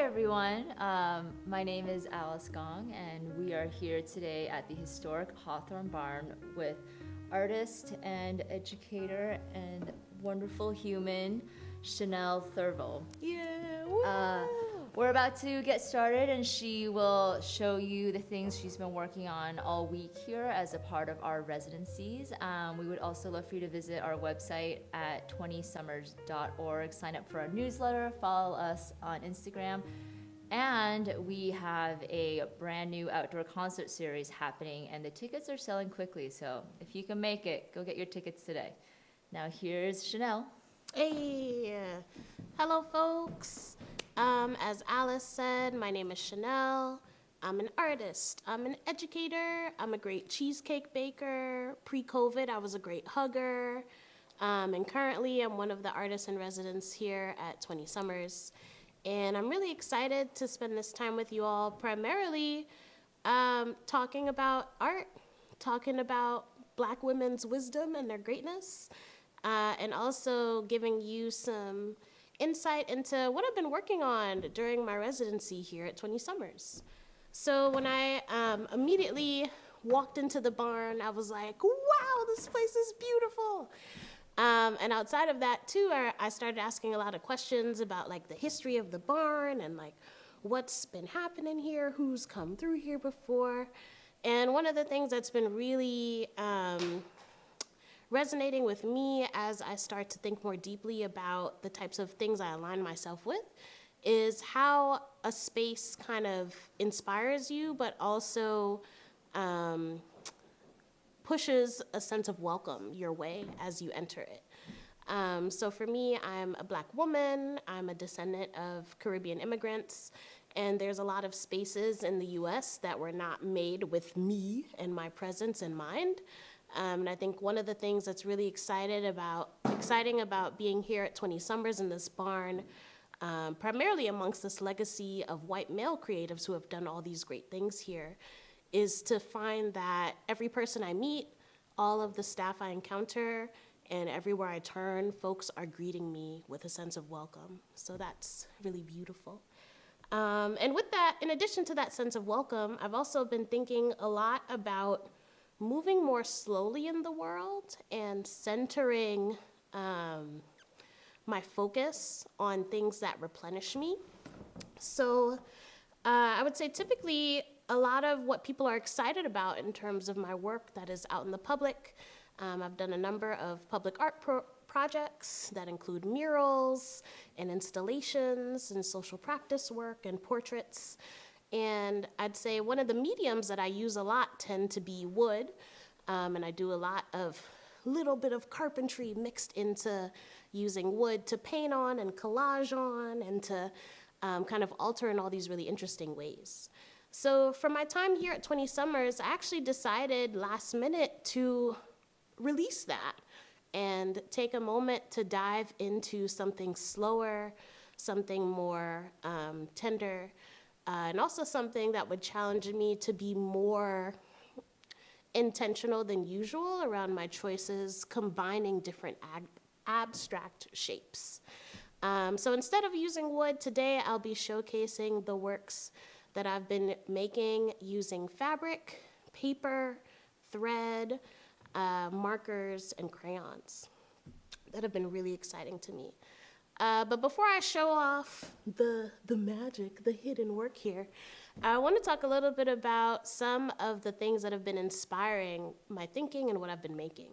everyone. My name is Alice Gong, and we are here today at the historic Hawthorne Barn with artist and educator and wonderful human, Chanel Thervil. Yeah, woo! We're about to get started, and she will show you the things she's been working on all week here as a part of our residencies. We would also love for you to visit our website at 20summers.org, sign up for our newsletter, follow us on Instagram, and we have a brand new outdoor concert series happening, and the tickets are selling quickly, so if you can make it, go get your tickets today. Now here's Chanel. Hey, hello folks. As Alice said, my name is Chanel. I'm an artist. I'm an educator. I'm a great cheesecake baker. Pre-COVID, I was a great hugger. And currently, I'm one of the artists in residence here at 20 Summers. And I'm really excited to spend this time with you all, primarily talking about art, talking about Black women's wisdom and their greatness, and also giving you some insight into what I've been working on during my residency here at 20 Summers. So when I immediately walked into the barn, I was like, wow, this place is beautiful. And outside of that too, I started asking a lot of questions about like the history of the barn and like what's been happening here, who's come through here before. And one of the things that's been really resonating with me as I start to think more deeply about the types of things I align myself with is how a space kind of inspires you, but also pushes a sense of welcome your way as you enter it. So for me, I'm a Black woman, I'm a descendant of Caribbean immigrants, and there's a lot of spaces in the US that were not made with me and my presence in mind. And I think one of the things that's really exciting about being here at 20 Summers in this barn, primarily amongst this legacy of white male creatives who have done all these great things here, is to find that every person I meet, all of the staff I encounter, and everywhere I turn, folks are greeting me with a sense of welcome. So that's really beautiful. And with that, in addition to that sense of welcome, I've also been thinking a lot about moving more slowly in the world and centering my focus on things that replenish me. So I would say typically a lot of what people are excited about in terms of my work that is out in the public. I've done a number of public art projects that include murals and installations and social practice work and portraits. And I'd say one of the mediums that I use a lot tend to be wood, and I do a lot of little bit of carpentry mixed into using wood to paint on and collage on and to kind of alter in all these really interesting ways. So for my time here at 20 Summers, I actually decided last minute to release that and take a moment to dive into something slower, something more tender, and also something that would challenge me to be more intentional than usual around my choices, combining different abstract shapes. So instead of using wood, today I'll be showcasing the works that I've been making using fabric, paper, thread, markers, and crayons that have been really exciting to me. But before I show off the magic, the hidden work here, I want to talk a little bit about some of the things that have been inspiring my thinking and what I've been making.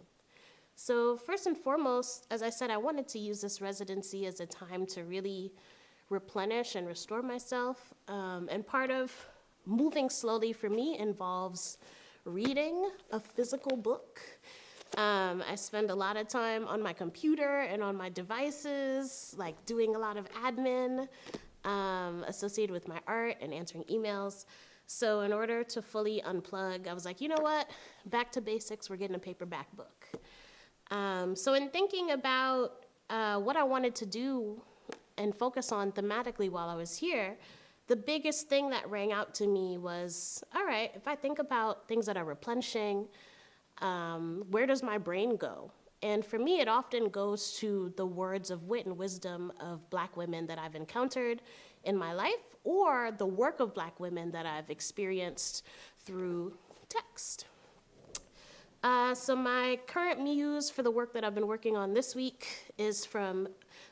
So first and foremost, as I said, I wanted to use this residency as a time to really replenish and restore myself. And part of moving slowly for me involves reading a physical book. I spend a lot of time on my computer and on my devices, like doing a lot of admin associated with my art and answering emails. So in order to fully unplug, I was like, you know what? Back to basics, we're getting a paperback book. So in thinking about what I wanted to do and focus on thematically while I was here, the biggest thing that rang out to me was, all right, if I think about things that are replenishing, where does my brain go? And for me, it often goes to the words of wit and wisdom of Black women that I've encountered in my life or the work of Black women that I've experienced through text. So my current muse for the work that I've been working on this week is from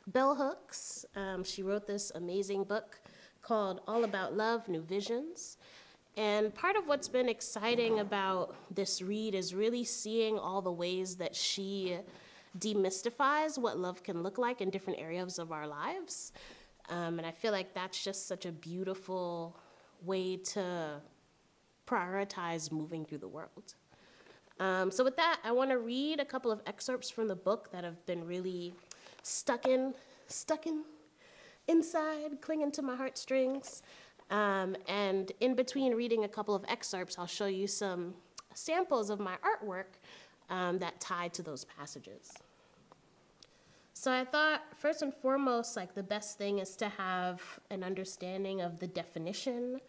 Bell Hooks. She wrote this amazing book called All About Love, New Visions. And part of what's been exciting about this read is really seeing all the ways that she demystifies what love can look like in different areas of our lives. And I feel like that's just such a beautiful way to prioritize moving through the world. So with that, I want to read a couple of excerpts from the book that have been really stuck inside, clinging to my heartstrings. And in between reading a couple of excerpts, I'll show you some samples of my artwork that tie to those passages. So I thought, first and foremost, like the best thing is to have an understanding of the definition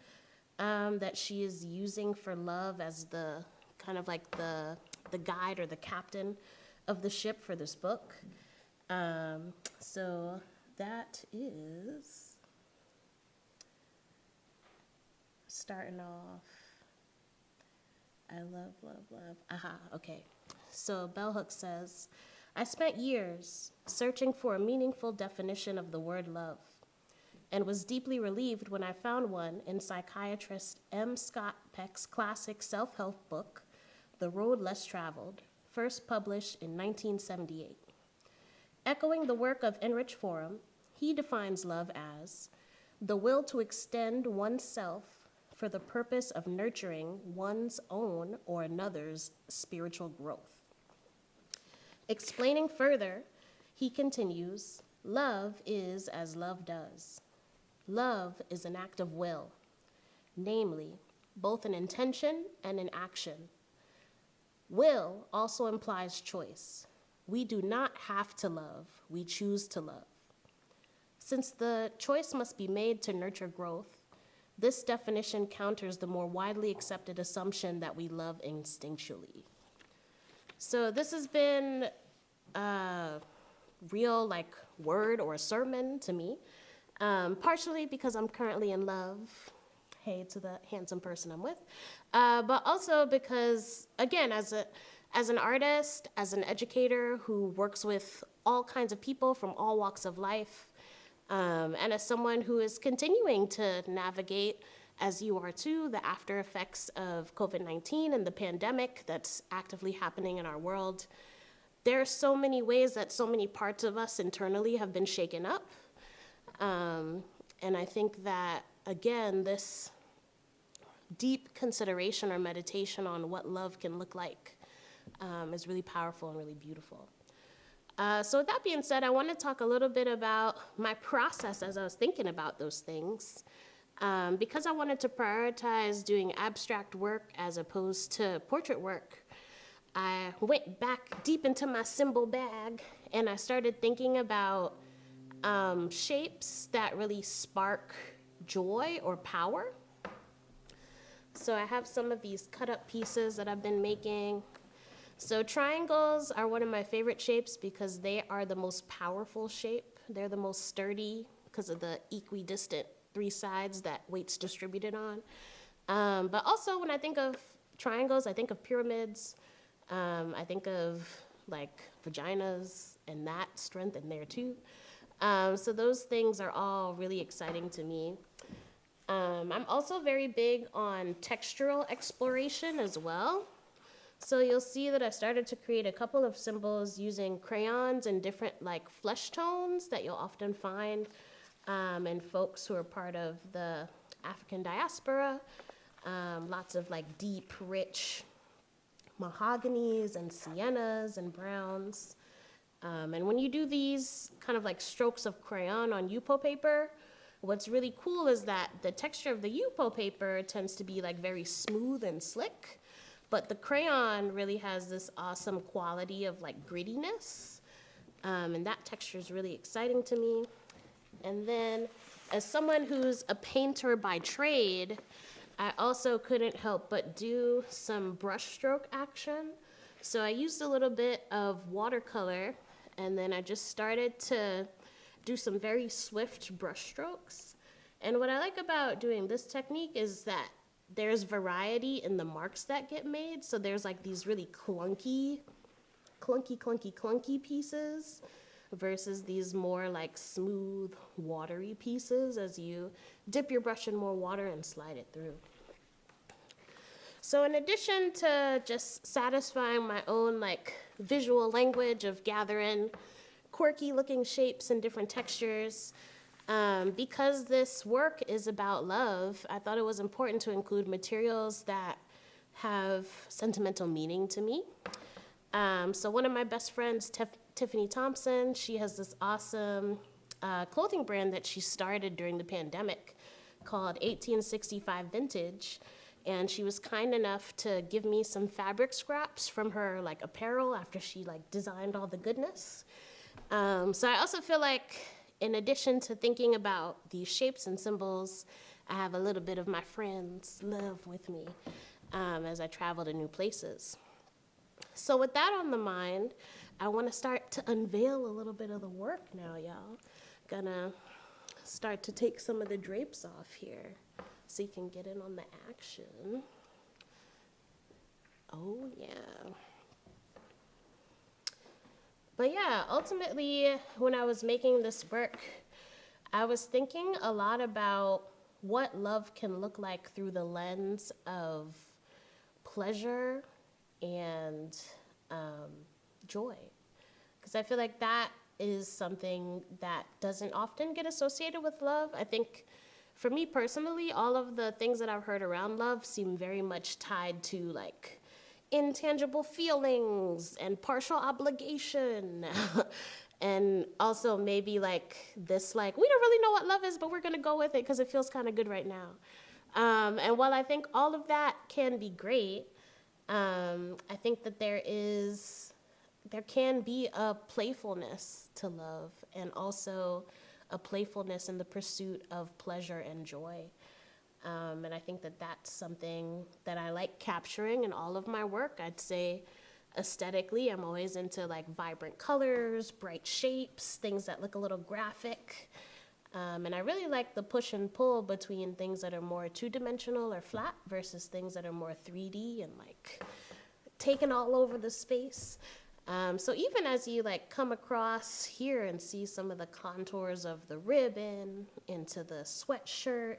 that she is using for love as the kind of like the guide or the captain of the ship for this book. So that is starting off, I love, love, love. Aha, okay. So Bell Hooks says, I spent years searching for a meaningful definition of the word love and was deeply relieved when I found one in psychiatrist M. Scott Peck's classic self-help book, The Road Less Traveled, first published in 1978. Echoing the work of Enrich Forum, he defines love as the will to extend oneself for the purpose of nurturing one's own or another's spiritual growth. Explaining further, he continues, love is as love does. Love is an act of will, namely, both an intention and an action. Will also implies choice. We do not have to love, we choose to love. Since the choice must be made to nurture growth, this definition counters the more widely accepted assumption that we love instinctually. So this has been a real like word or a sermon to me, partially because I'm currently in love, hey to the handsome person I'm with, but also because, again, as an artist, as an educator who works with all kinds of people from all walks of life, and as someone who is continuing to navigate, as you are too, the after effects of COVID-19 and the pandemic that's actively happening in our world, there are so many ways that so many parts of us internally have been shaken up. And I think that, again, this deep consideration or meditation on what love can look like is really powerful and really beautiful. So with that being said, I want to talk a little bit about my process as I was thinking about those things. Because I wanted to prioritize doing abstract work as opposed to portrait work, I went back deep into my symbol bag and I started thinking about shapes that really spark joy or power. So I have some of these cut up pieces that I've been making. So triangles are one of my favorite shapes because they are the most powerful shape. They're the most sturdy because of the equidistant three sides that weight's distributed on. But also when I think of triangles, I think of pyramids. I think of like vaginas and that strength in there too. So those things are all really exciting to me. I'm also very big on textural exploration as well. So you'll see that I started to create a couple of symbols using crayons and different like flesh tones that you'll often find in folks who are part of the African diaspora. Lots of like deep, rich mahoganies and siennas and browns. And when you do these kind of like strokes of crayon on Yupo paper, what's really cool is that the texture of the Yupo paper tends to be like very smooth and slick, but the crayon really has this awesome quality of like grittiness. And that texture is really exciting to me. And then as someone who's a painter by trade, I also couldn't help but do some brushstroke action. So I used a little bit of watercolor, and then I just started to do some very swift brushstrokes. And what I like about doing this technique is that there's variety in the marks that get made. So there's like these really clunky pieces versus these more like smooth, watery pieces as you dip your brush in more water and slide it through. So in addition to just satisfying my own like visual language of gathering quirky looking shapes and different textures, because this work is about love, I thought it was important to include materials that have sentimental meaning to me. So one of my best friends, Tiffany Thompson, she has this awesome clothing brand that she started during the pandemic called 1865 Vintage. And she was kind enough to give me some fabric scraps from her like apparel after she like designed all the goodness. So I also feel like in addition to thinking about these shapes and symbols, I have a little bit of my friend's love with me as I travel to new places. So with that on the mind, I want to start to unveil a little bit of the work now, y'all. Gonna start to take some of the drapes off here so you can get in on the action. Oh, yeah. But yeah, ultimately, when I was making this work, I was thinking a lot about what love can look like through the lens of pleasure and joy. Because I feel like that is something that doesn't often get associated with love. I think for me personally, all of the things that I've heard around love seem very much tied to like intangible feelings and partial obligation. And also maybe like this, like, we don't really know what love is, but we're gonna go with it because it feels kind of good right now. And while I think all of that can be great, I think that there can be a playfulness to love and also a playfulness in the pursuit of pleasure and joy. And I think that that's something that I like capturing in all of my work. I'd say aesthetically, I'm always into like vibrant colors, bright shapes, things that look a little graphic. And I really like the push and pull between things that are more two-dimensional or flat versus things that are more 3D and like taken all over the space. So even as you like come across here and see some of the contours of the ribbon, into the sweatshirt,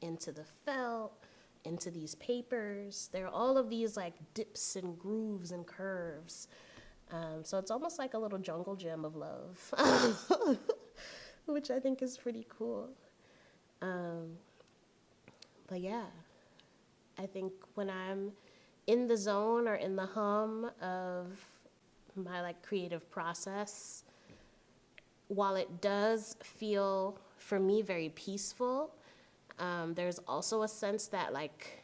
into the felt, into these papers, there are all of these like dips and grooves and curves. So it's almost like a little jungle gym of love, which I think is pretty cool. But yeah, I think when I'm in the zone or in the hum of my like creative process, while it does feel for me very peaceful, there's also a sense that like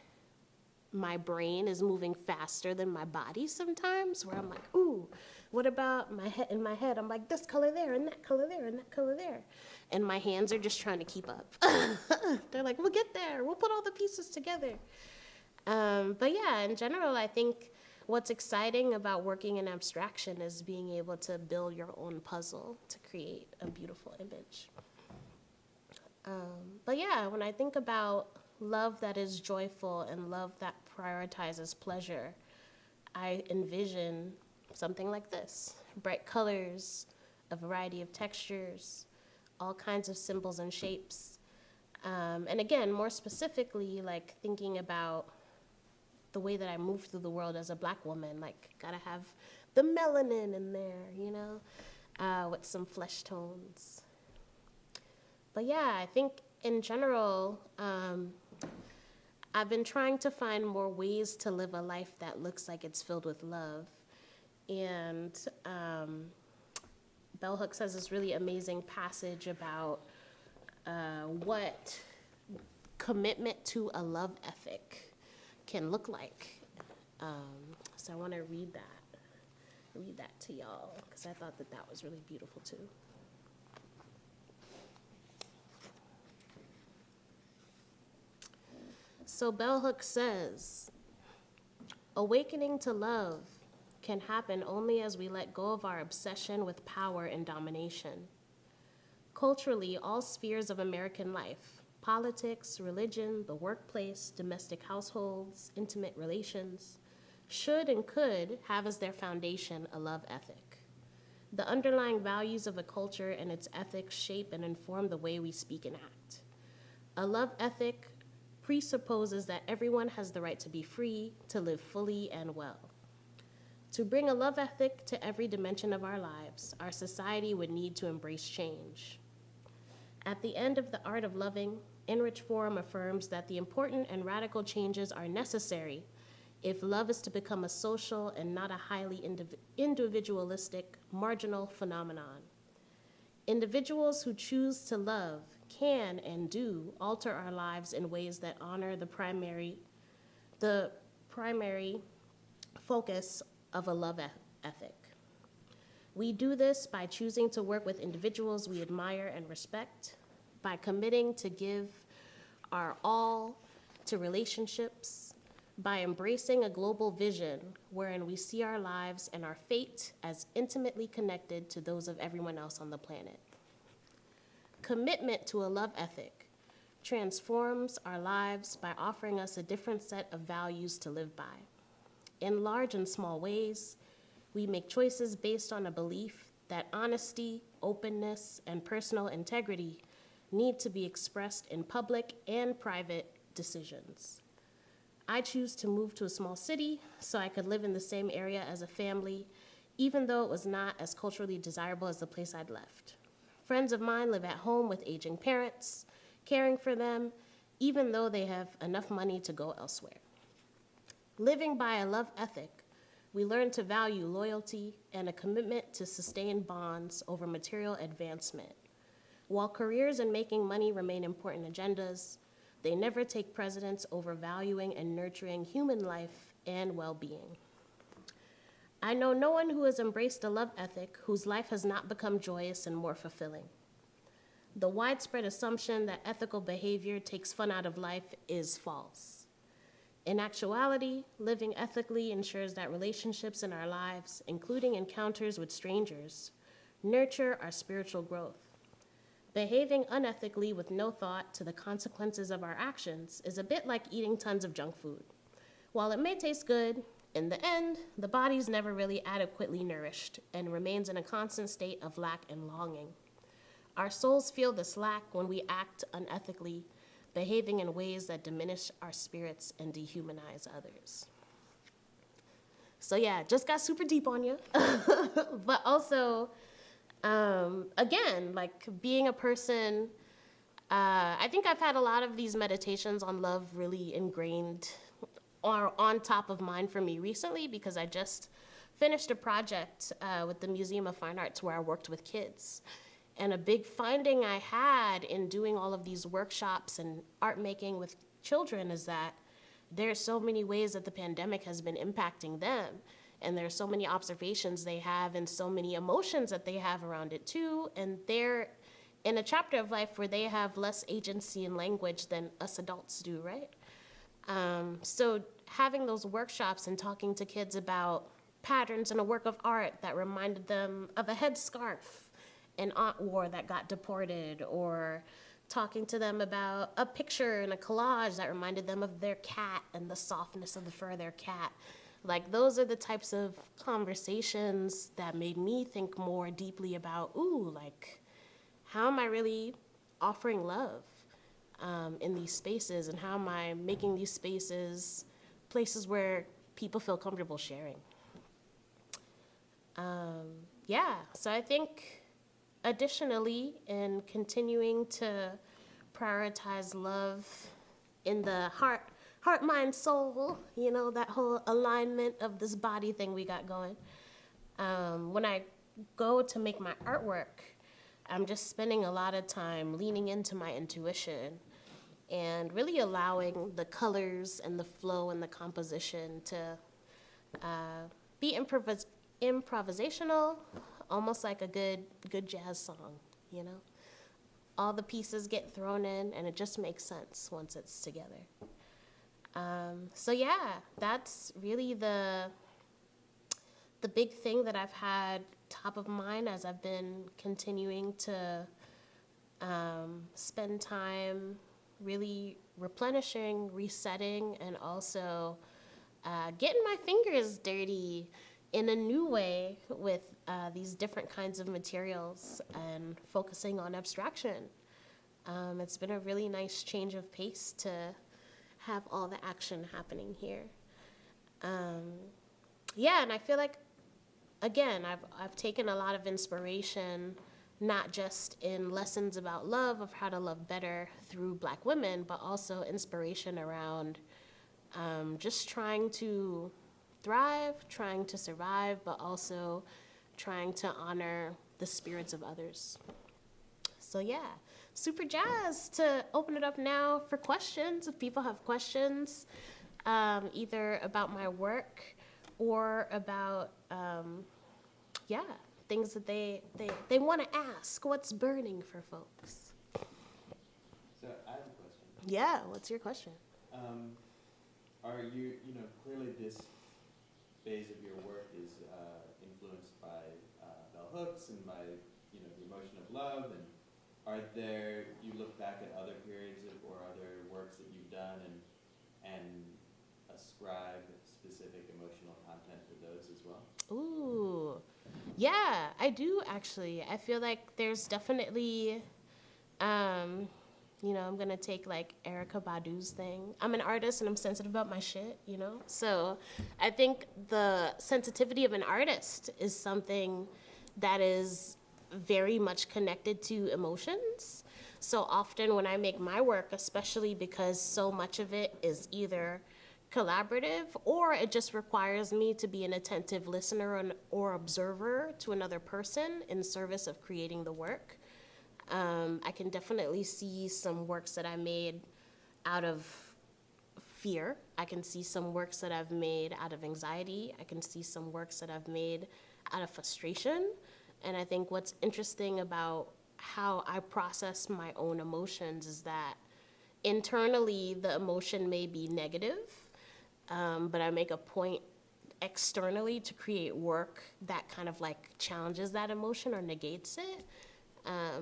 my brain is moving faster than my body sometimes, where I'm like, ooh, what about my head? In my head, I'm like, this color there, and that color there, and that color there. And my hands are just trying to keep up. They're like, we'll get there. We'll put all the pieces together. But yeah, in general, I think what's exciting about working in abstraction is being able to build your own puzzle to create a beautiful image. But yeah, when I think about love that is joyful and love that prioritizes pleasure, I envision something like this: bright colors, a variety of textures, all kinds of symbols and shapes. And again, more specifically, like thinking about the way that I move through the world as a Black woman, like gotta have the melanin in there, you know, with some flesh tones. But yeah, I think in general, I've been trying to find more ways to live a life that looks like it's filled with love. And Bell Hooks has this really amazing passage about what commitment to a love ethic can look like. So I want to read that to y'all, because I thought that that was really beautiful too. So Bell Hooks says, awakening to love can happen only as we let go of our obsession with power and domination. Culturally, all spheres of American life, politics, religion, the workplace, domestic households, intimate relations, should and could have as their foundation a love ethic. The underlying values of a culture and its ethics shape and inform the way we speak and act. A love ethic presupposes that everyone has the right to be free, to live fully and well. To bring a love ethic to every dimension of our lives, our society would need to embrace change. At the end of The Art of Loving, Enrich Forum affirms that the important and radical changes are necessary if love is to become a social and not a highly individualistic, marginal phenomenon. Individuals who choose to love can and do alter our lives in ways that honor the primary focus of a love ethic. We do this by choosing to work with individuals we admire and respect, by committing to give our all to relationships, by embracing a global vision wherein we see our lives and our fate as intimately connected to those of everyone else on the planet. Commitment to a love ethic transforms our lives by offering us a different set of values to live by. In large and small ways, we make choices based on a belief that honesty, openness, and personal integrity need to be expressed in public and private decisions. I choose to move to a small city so I could live in the same area as a family, even though it was not as culturally desirable as the place I'd left. Friends of mine live at home with aging parents, caring for them, even though they have enough money to go elsewhere. Living by a love ethic, we learn to value loyalty and a commitment to sustain bonds over material advancement. While careers and making money remain important agendas, they never take precedence over valuing and nurturing human life and well-being. I know no one who has embraced a love ethic whose life has not become joyous and more fulfilling. The widespread assumption that ethical behavior takes fun out of life is false. In actuality, living ethically ensures that relationships in our lives, including encounters with strangers, nurture our spiritual growth. Behaving unethically with no thought to the consequences of our actions is a bit like eating tons of junk food. While it may taste good, in the end, the body's never really adequately nourished and remains in a constant state of lack and longing. Our souls feel this lack when we act unethically, behaving in ways that diminish our spirits and dehumanize others. So yeah, just got super deep on you. But also, again, like being a person, I think I've had a lot of these meditations on love really ingrained or on top of mind for me recently because I just finished a project with the Museum of Fine Arts where I worked with kids. And a big finding I had in doing all of these workshops and art making with children is that there are so many ways that the pandemic has been impacting them. And there are so many observations they have and so many emotions that they have around it too. And they're in a chapter of life where they have less agency and language than us adults do, right? So having those workshops and talking to kids about patterns in a work of art that reminded them of a headscarf an aunt wore that got deported, or talking to them about a picture in a collage that reminded them of their cat and the softness of the fur of their cat. Like, those are the types of conversations that made me think more deeply about, how am I really offering love in these spaces, and how am I making these spaces places where people feel comfortable sharing? So I think additionally, in continuing to prioritize love in the heart, mind, soul, that whole alignment of this body thing we got going. When I go to make my artwork, I'm just spending a lot of time leaning into my intuition and really allowing the colors and the flow and the composition to be improvisational, almost like a good jazz song, All the pieces get thrown in, and it just makes sense once it's together. That's really the big thing that I've had top of mind as I've been continuing to spend time really replenishing, resetting, and also getting my fingers dirty in a new way with these different kinds of materials and focusing on abstraction. It's been a really nice change of pace to have all the action happening here. Yeah, and I feel like, again, I've taken a lot of inspiration, not just in lessons about love, of how to love better through Black women, but also inspiration around just trying to thrive, trying to survive, but also trying to honor the spirits of others. So yeah, super jazzed to open it up now for questions. If people have questions, either about my work or about, things that they want to ask. What's burning for folks? So I have a question. Yeah, what's your question? Are you, clearly this phase of your work is influenced by bell hooks and by, the emotion of love, and you look back at other periods or other works that you've done and ascribe specific emotional content to those as well? Ooh, yeah, I do actually. I feel like there's definitely, I'm gonna take like Erykah Badu's thing. I'm an artist and I'm sensitive about my shit, So I think the sensitivity of an artist is something that is very much connected to emotions. So often when I make my work, especially because so much of it is either collaborative or it just requires me to be an attentive listener or observer to another person in service of creating the work, I can definitely see some works that I made out of fear. I can see some works that I've made out of anxiety. I can see some works that I've made out of frustration. And I think what's interesting about how I process my own emotions is that internally the emotion may be negative, but I make a point externally to create work that kind of like challenges that emotion or negates it.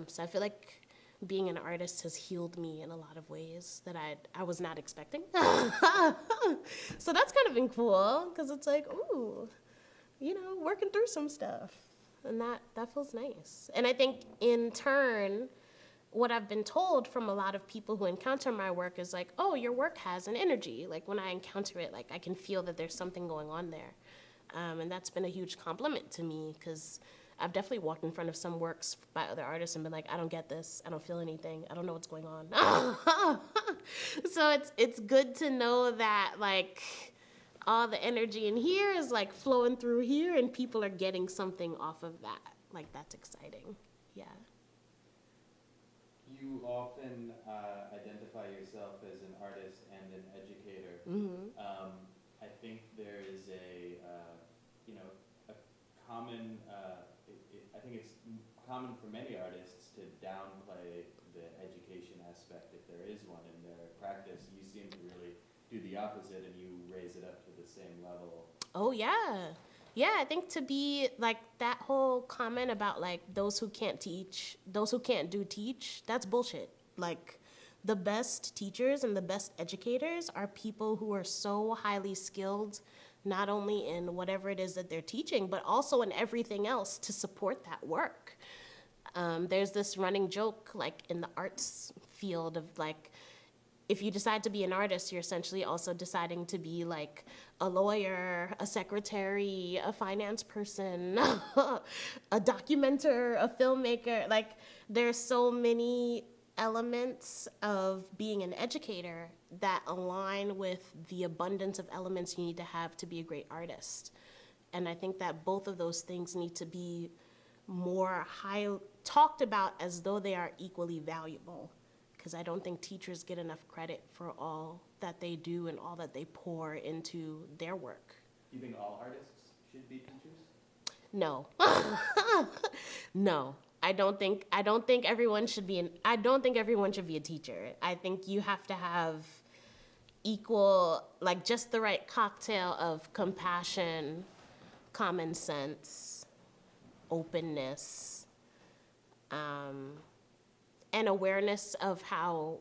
So I feel like being an artist has healed me in a lot of ways that I was not expecting. So that's kind of been cool, because it's like, ooh, working through some stuff. And that feels nice. And I think in turn, what I've been told from a lot of people who encounter my work is like, oh, your work has an energy. Like when I encounter it, like I can feel that there's something going on there. And that's been a huge compliment to me, because I've definitely walked in front of some works by other artists and been like, I don't get this. I don't feel anything. I don't know what's going on. So it's good to know that like all the energy in here is like flowing through here and people are getting something off of that. Like that's exciting. Yeah. You often identify yourself as an artist and an educator. Mm-hmm. I think there is a common, I think it's common for many artists to downplay the education aspect, if there is one in their practice. You seem to really do the opposite, and you raise it up to the same level. Oh, yeah. Yeah, I think to be like that whole comment about like those who can't teach, those who can't do teach, that's bullshit. Like the best teachers and the best educators are people who are so highly skilled, not only in whatever it is that they're teaching, but also in everything else to support that work. There's this running joke like in the arts field of like, if you decide to be an artist, you're essentially also deciding to be like a lawyer, a secretary, a finance person, a documenter, a filmmaker. Like there's so many elements of being an educator that align with the abundance of elements you need to have to be a great artist. And I think that both of those things need to be more talked about as though they are equally valuable, because I don't think teachers get enough credit for all that they do and all that they pour into their work. Do you think all artists should be teachers? No. No. I don't think everyone should be a teacher. I think you have to have equal, like just the right cocktail of compassion, common sense, openness, and awareness of how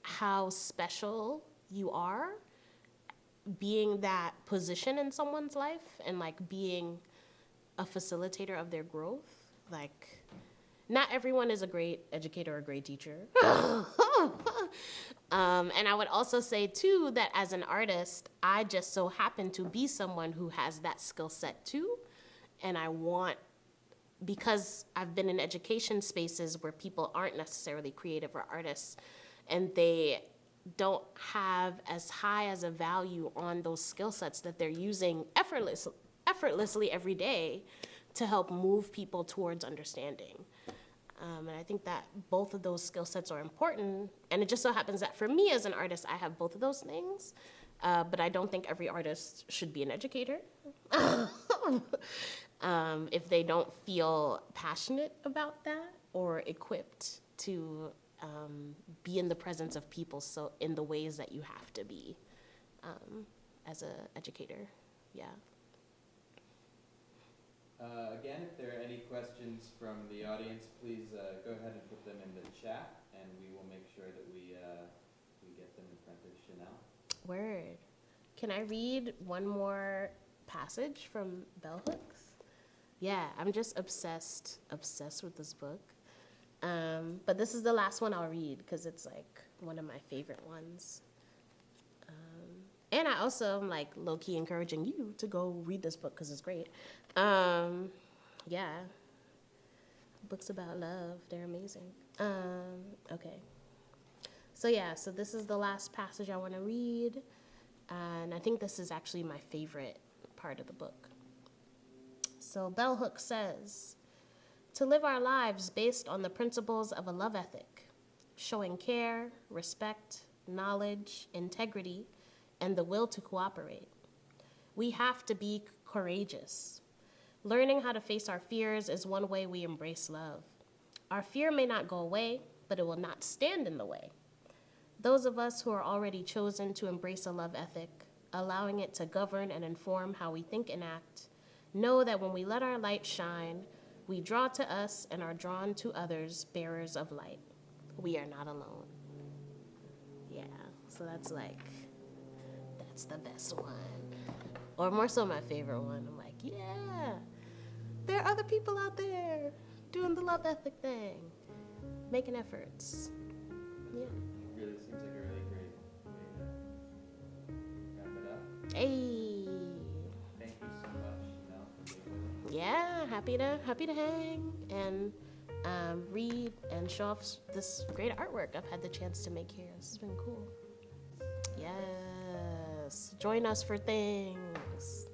how special you are being that position in someone's life and like being a facilitator of their growth. Like, not everyone is a great educator or a great teacher. And I would also say too that as an artist, I just so happen to be someone who has that skill set too. And I want, because I've been in education spaces where people aren't necessarily creative or artists, and they don't have as high as a value on those skill sets that they're using effortlessly every day to help move people towards understanding. And I think that both of those skill sets are important. And it just so happens that for me as an artist, I have both of those things. But I don't think every artist should be an educator. If they don't feel passionate about that or equipped to be in the presence of people so in the ways that you have to be as an educator. Yeah. Again, if there are any questions from the audience, please go ahead and put them in the chat, and we will make sure that we get them in front of Chanel. Word. Can I read one more passage from Bell Hooks? Yeah, I'm just obsessed with this book. But this is the last one I'll read because it's like one of my favorite ones. And I also am like low-key encouraging you to go read this book because it's great. Yeah. Books about love, they're amazing. Okay. So this is the last passage I want to read. And I think this is actually my favorite part of the book. So Bell Hooks says, to live our lives based on the principles of a love ethic, showing care, respect, knowledge, integrity, and the will to cooperate. We have to be courageous. Learning how to face our fears is one way we embrace love. Our fear may not go away, but it will not stand in the way. Those of us who are already chosen to embrace a love ethic, allowing it to govern and inform how we think and act, know that when we let our light shine, we draw to us and are drawn to others, bearers of light. We are not alone. Yeah, so that's the best one. Or more so my favorite one. I'm like, yeah, there are other people out there doing the love ethic thing, making efforts. Yeah. It really seems like a really great way to wrap it up. Hey. Thank you so much, Chanel, for being with us. Yeah, happy to hang and read and show off this great artwork I've had the chance to make here. This has been cool. Yes. Join us for things.